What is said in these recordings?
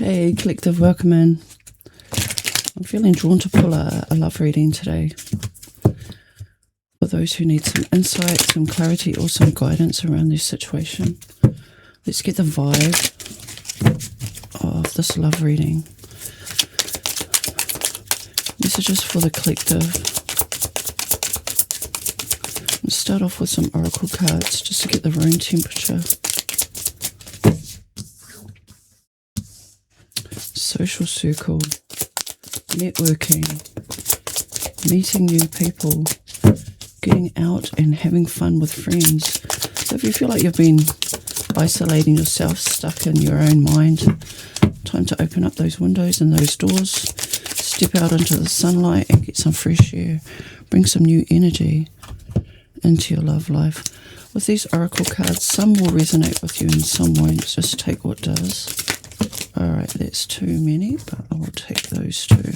Hey, collective, welcome in. I'm feeling drawn to pull a love reading today. For those who need some insight, some clarity, or some guidance around this situation. Let's get the vibe of this love reading. Messages for the collective. Let's start off with some oracle cards just to get the room temperature. Social circle, networking, meeting new people, getting out and having fun with friends. So if you feel like you've been isolating yourself, stuck in your own mind, time to open up those windows and those doors, step out into the sunlight and get some fresh air, bring some new energy into your love life. With these oracle cards, some will resonate with you and some won't. Just take what does. Alright, that's too many, but I will take those two.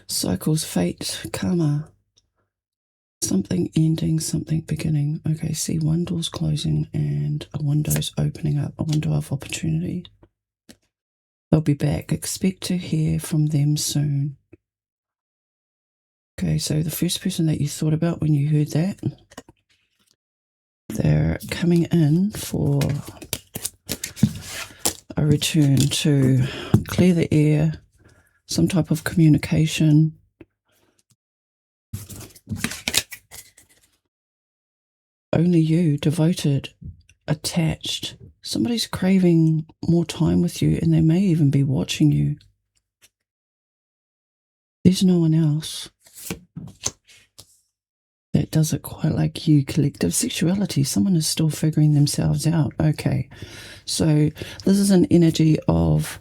Cycles, fate, karma. Something ending, something beginning. Okay, see, one door's closing and a window's opening up, a window of opportunity. They'll be back. Expect to hear from them soon. Okay, so the first person that you thought about when you heard that, they're coming in for a return to clear the air, some type of communication. Only you, devoted, attached. Somebody's craving more time with you and they may even be watching you. There's no one else that does it quite like you. Collective sexuality, someone is still figuring themselves out. Okay, so this is an energy of,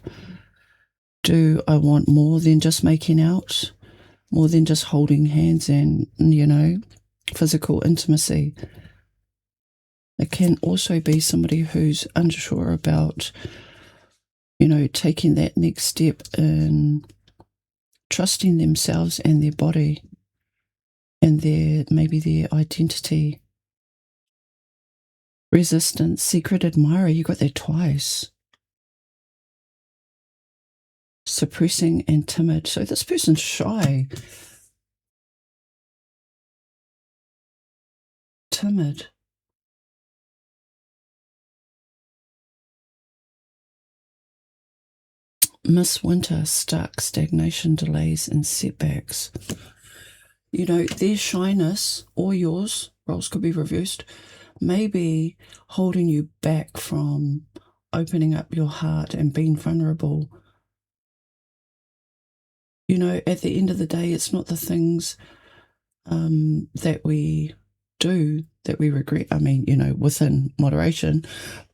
do I want more than just making out, more than just holding hands and, you know, physical intimacy? It can also be somebody who's unsure about, you know, taking that next step in trusting themselves and their body and maybe their identity. Resistance, secret admirer, you got that twice. Suppressing and timid. So this person's shy. Timid. Miss Winter, stuck, stagnation, delays, and setbacks. You know, their shyness, or yours, roles could be reversed, may be holding you back from opening up your heart and being vulnerable. You know, at the end of the day, it's not the things that we do that we regret. I mean, you know, within moderation,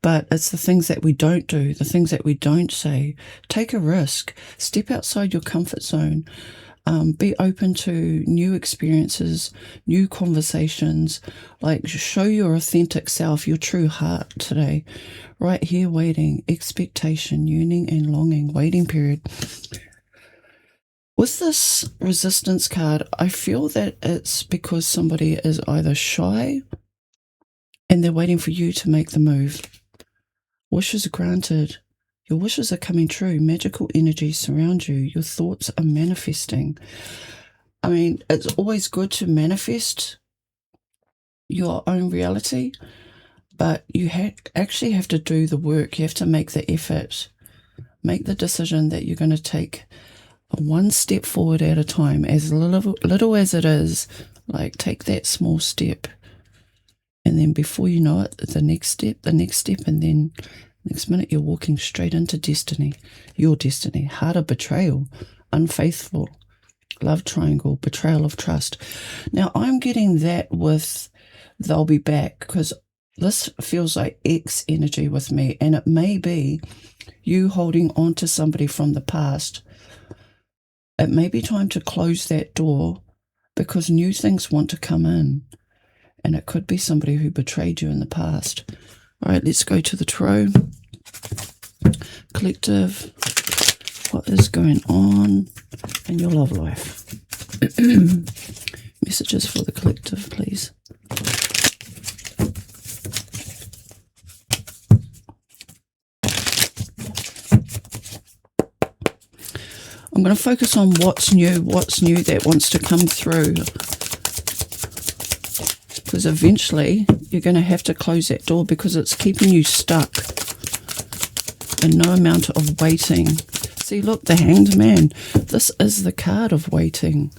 but it's the things that we don't do, the things that we don't say. Take a risk, step outside your comfort zone, be open to new experiences, new conversations, like show your authentic self, your true heart today. Right here, waiting, expectation, yearning and longing, waiting period. With this resistance card, I feel that it's because somebody is either shy and they're waiting for you to make the move. Wishes granted. Your wishes are coming true. Magical energies surround you. Your thoughts are manifesting. I mean, it's always good to manifest your own reality, but you actually have to do the work. You have to make the effort. Make the decision that you're going to take one step forward at a time, as little as it is. Like, take that small step, and then before you know it, the next step, and then next minute you're walking straight into destiny, your destiny. Heart of betrayal, unfaithful, love triangle, betrayal of trust. Now I'm getting that with they'll be back, because this feels like X energy with me, and it may be you holding on to somebody from the past. It may be time to close that door because new things want to come in, and it could be somebody who betrayed you in the past. All right, let's go to the tarot. Collective, what is going on in your love life? Messages for the collective, please. I'm going to focus on what's new that wants to come through. Because eventually you're going to have to close that door because it's keeping you stuck. And no amount of waiting. See, look, the Hanged Man. This is the card of waiting.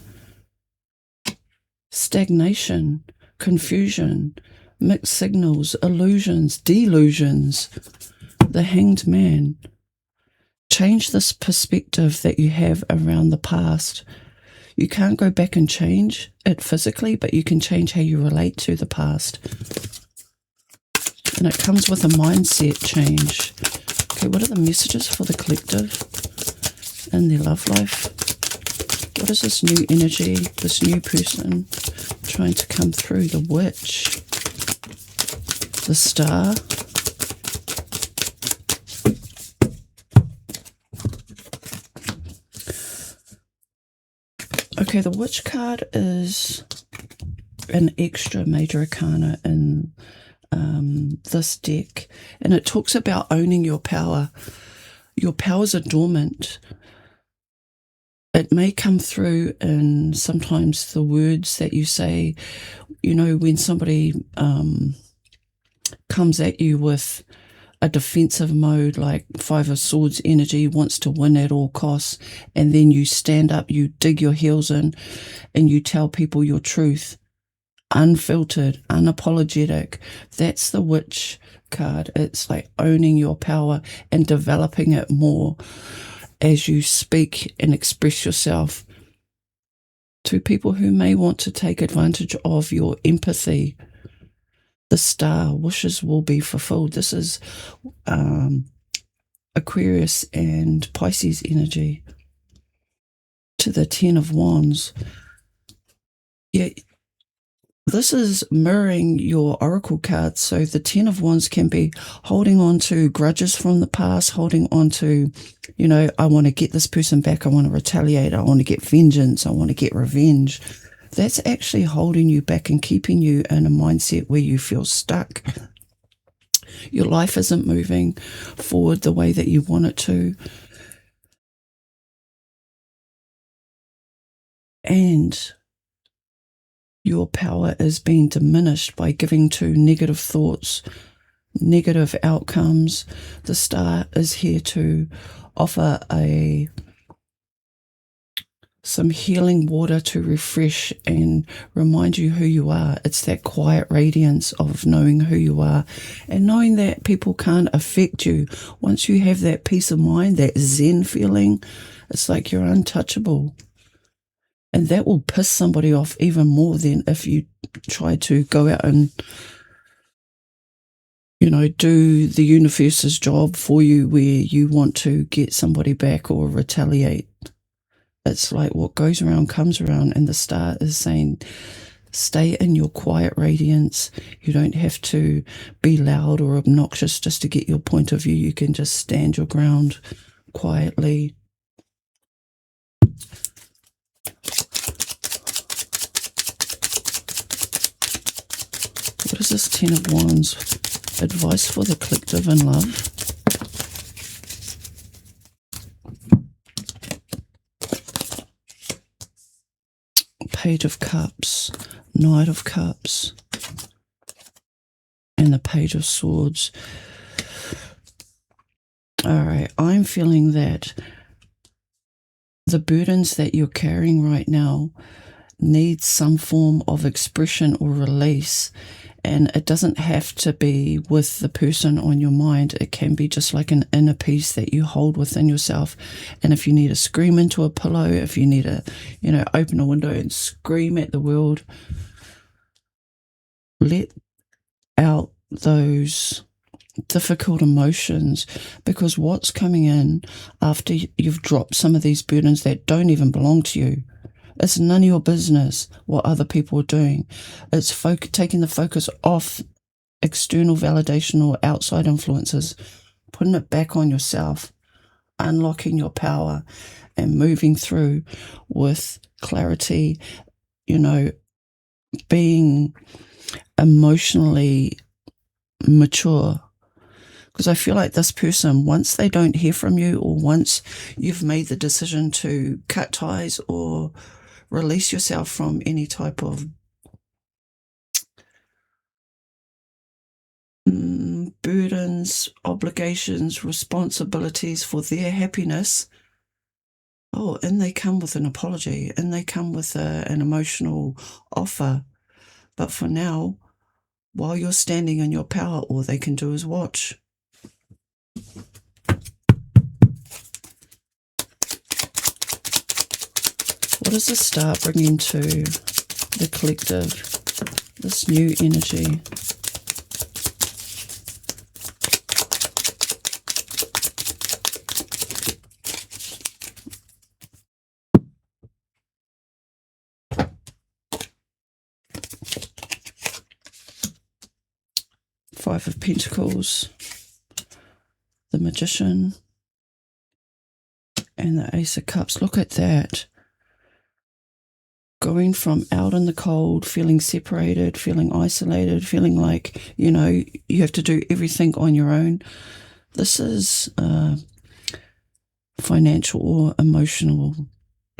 Stagnation, confusion, mixed signals, illusions, delusions. The Hanged Man. Change this perspective that you have around the past. You can't go back and change it physically, but you can change how you relate to the past. And it comes with a mindset change. Okay, what are the messages for the collective in their love life? What is this new energy, this new person trying to come through? The Witch, the Star. Okay, the Witch card is an extra major arcana in this deck, and it talks about owning your power. Your powers are dormant. It may come through in sometimes the words that you say, you know, when somebody comes at you with a defensive mode, like Five of Swords energy, wants to win at all costs, and then you stand up, you dig your heels in, and you tell people your truth, unfiltered, unapologetic. That's the Witch card. It's like owning your power and developing it more as you speak and express yourself to people who may want to take advantage of your empathy. The Star, wishes will be fulfilled. This is Aquarius and Pisces energy. To the Ten of Wands. Yeah, this is mirroring your oracle cards. So the Ten of Wands can be holding on to grudges from the past, holding on to, you know, I want to get this person back, I want to retaliate, I want to get vengeance, I want to get revenge. That's actually holding you back and keeping you in a mindset where you feel stuck. Your life isn't moving forward the way that you want it to. And your power is being diminished by giving to negative thoughts, negative outcomes. The Star is here to offer some healing water to refresh and remind you who you are. It's that quiet radiance of knowing who you are and knowing that people can't affect you. Once you have that peace of mind, that Zen feeling, it's like you're untouchable. And that will piss somebody off even more than if you try to go out and, you know, do the universe's job for you where you want to get somebody back or retaliate. It's like what goes around comes around, and the Star is saying, stay in your quiet radiance. You don't have to be loud or obnoxious just to get your point of view. You can just stand your ground quietly. What is this Ten of Wands? Advice for the collective in love. Page of Cups, Knight of Cups, and the Page of Swords. All right, I'm feeling that the burdens that you're carrying right now need some form of expression or release. And it doesn't have to be with the person on your mind. It can be just like an inner peace that you hold within yourself. And if you need to scream into a pillow, if you need to, you know, open a window and scream at the world, let out those difficult emotions, because what's coming in after you've dropped some of these burdens that don't even belong to you, it's none of your business what other people are doing. It's taking the focus off external validation or outside influences, putting it back on yourself, unlocking your power and moving through with clarity, you know, being emotionally mature. Because I feel like this person, once they don't hear from you, or once you've made the decision to cut ties or release yourself from any type of burdens, obligations, responsibilities for their happiness, and they come with an apology, and they come with an emotional offer. But for now, while you're standing in your power, all they can do is watch. What does the star bring into the collective, this new energy? Five of Pentacles, the Magician, and the Ace of Cups. Look at that. Going from out in the cold, feeling separated, feeling isolated, feeling like, you have to do everything on your own. This is financial or emotional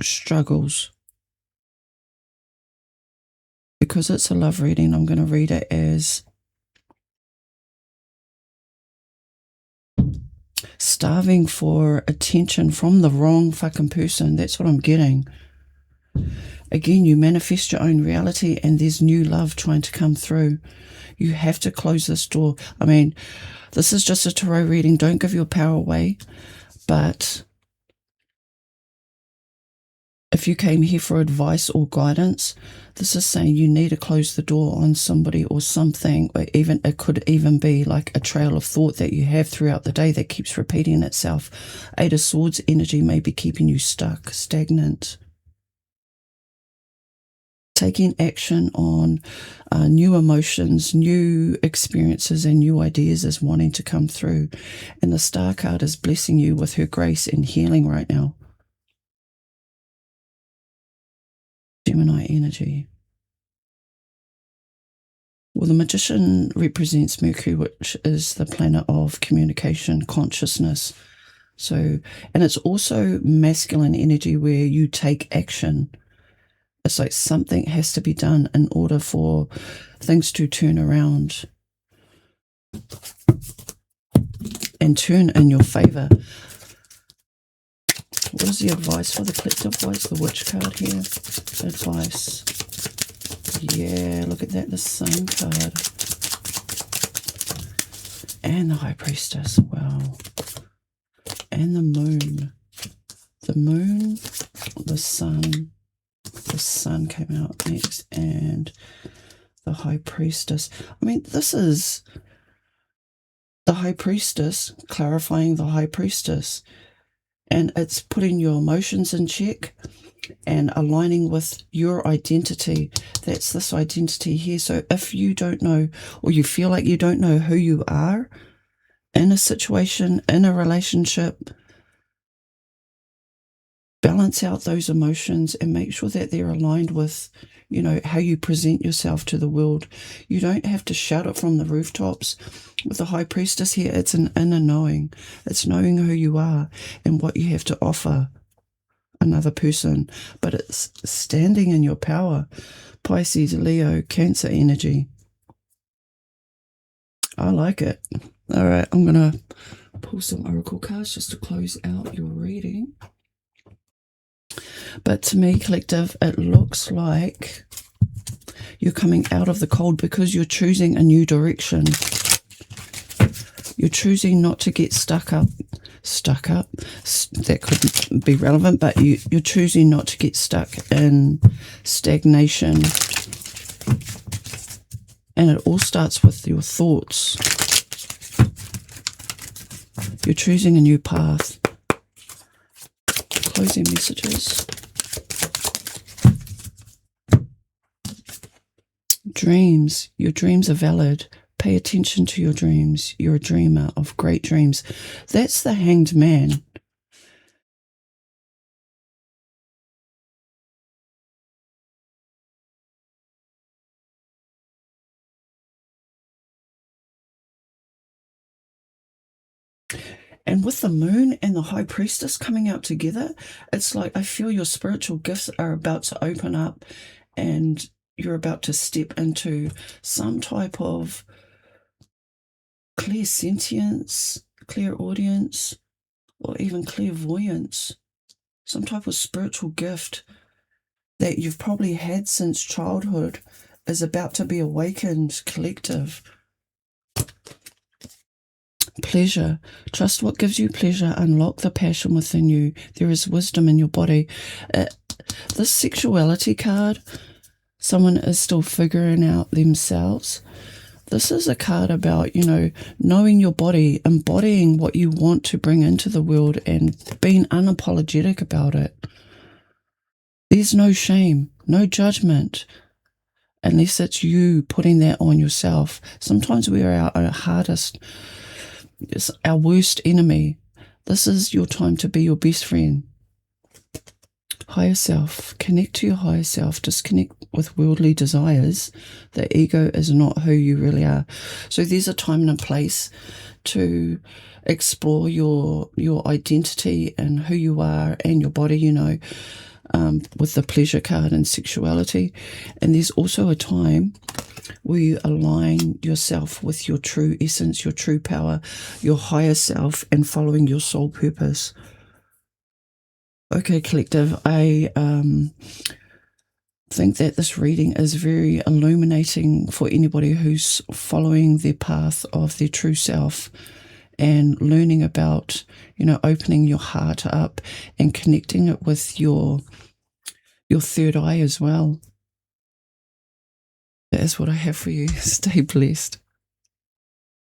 struggles. Because it's a love reading, I'm going to read it as starving for attention from the wrong fucking person. That's what I'm getting. Again, you manifest your own reality, and there's new love trying to come through. You have to close this door. I mean, this is just a tarot reading. Don't give your power away. But if you came here for advice or guidance, this is saying you need to close the door on somebody or something, or even it could even be like a trail of thought that you have throughout the day that keeps repeating itself. Eight of Swords energy may be keeping you stuck, stagnant. Taking action on new emotions, new experiences, and new ideas is wanting to come through. And the Star card is blessing you with her grace and healing right now. Gemini energy. Well, the Magician represents Mercury, which is the planet of communication, consciousness. So, and it's also masculine energy where you take action. It's like something has to be done in order for things to turn around and turn in your favor. What is the advice for the collective? Why is the Witch card here? Advice. Yeah, look at that, the Sun card. And the High Priestess. Wow. And the Moon. The Moon, the Sun. The Sun came out next, and the High Priestess. I mean, this is the High Priestess clarifying the High Priestess, and it's putting your emotions in check and aligning with your identity. That's this identity here. So if you don't know, or you feel like you don't know who you are in a situation, in a relationship, balance out those emotions and make sure that they're aligned with, how you present yourself to the world. You don't have to shout it from the rooftops. With the High Priestess here, it's an inner knowing. It's knowing who you are and what you have to offer another person. But it's standing in your power. Pisces, Leo, Cancer energy. I like it. All right, I'm going to pull some oracle cards just to close out your reading. But to me, collective, it looks like you're coming out of the cold because you're choosing a new direction. You're choosing not to get stuck up. That could be relevant, but you're choosing not to get stuck in stagnation. And it all starts with your thoughts. You're choosing a new path. Closing messages. Dreams. Your dreams are valid. Pay attention to your dreams. You're a dreamer of great dreams. That's the Hanged Man. And with the moon and the high priestess coming out together, it's like I feel your spiritual gifts are about to open up and you're about to step into some type of clairsentience, clairaudience, or even clairvoyance, some type of spiritual gift that you've probably had since childhood is about to be awakened, collective. Pleasure. Trust what gives you pleasure. Unlock the passion within you. There is wisdom in your body. This sexuality card, someone is still figuring out themselves. This is a card about, knowing your body, embodying what you want to bring into the world and being unapologetic about it. There's no shame, no judgment, unless it's you putting that on yourself. Sometimes we are our hardest, it's our worst enemy. This is your time to be your best friend. Higher self. Connect to your higher self. Disconnect with worldly desires. The ego is not who you really are. So there's a time and a place to explore your identity and who you are and your body, with the pleasure card and sexuality. And there's also a time where you align yourself with your true essence, your true power, your higher self, and following your soul purpose. Okay, collective, I think that this reading is very illuminating for anybody who's following their path of their true self and learning about, opening your heart up and connecting it with your third eye as well. That is what I have for you. Stay blessed.